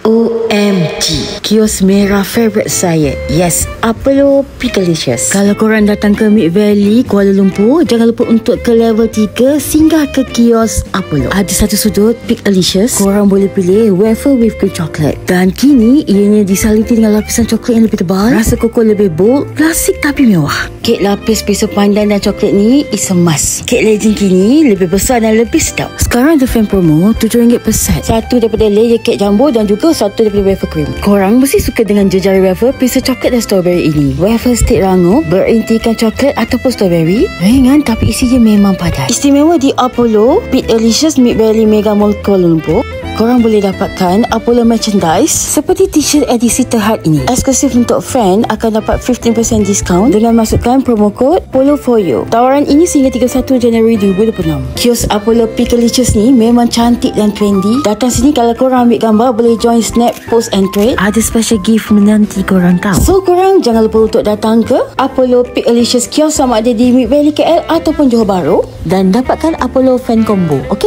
OMG, kios merah favorite saya. Yes, Apollo Pickalicious. Kalau korang datang ke Mid Valley, Kuala Lumpur, jangan lupa untuk ke level 3 singgah ke kios Apollo. Ada satu sudut Pickalicious, korang boleh pilih wafer with cream chocolate. Dan kini ianya disalipi dengan lapisan coklat yang lebih tebal, rasa koko lebih bold, klasik tapi mewah. Kek lapis pisau pandan dan coklat ni is a must. Kek legend kini lebih besar dan lebih sedap. Sekarang ada fan promo RM7 per set. Satu daripada layer kek jumbo dan juga satu daripada wafer cream. Korang mesti suka dengan jejari wafer pisau coklat dan strawberry ini. Wafer stick rangup berintikan coklat ataupun strawberry, ringan tapi isinya memang padat. Istimewa di Apollo Pickalicious Mid Valley Mega Mall Kuala Lumpur, korang boleh dapatkan Apollo merchandise seperti t-shirt edisi terhad ini. Eksklusif untuk fan akan dapat 15% diskaun dengan masukkan promo kod POLO4YOU. Tawaran ini sehingga 31 Januari 2026. Kios Apollo Pickalicious ni memang cantik dan trendy. Datang sini kalau korang ambil gambar, boleh join snap, post and trade. Ada special gift menanti korang tahu. So korang jangan lupa untuk datang ke Apollo Pickalicious kios sama ada di Mid Valley KL ataupun Johor Bahru dan dapatkan Apollo fan combo. Okay?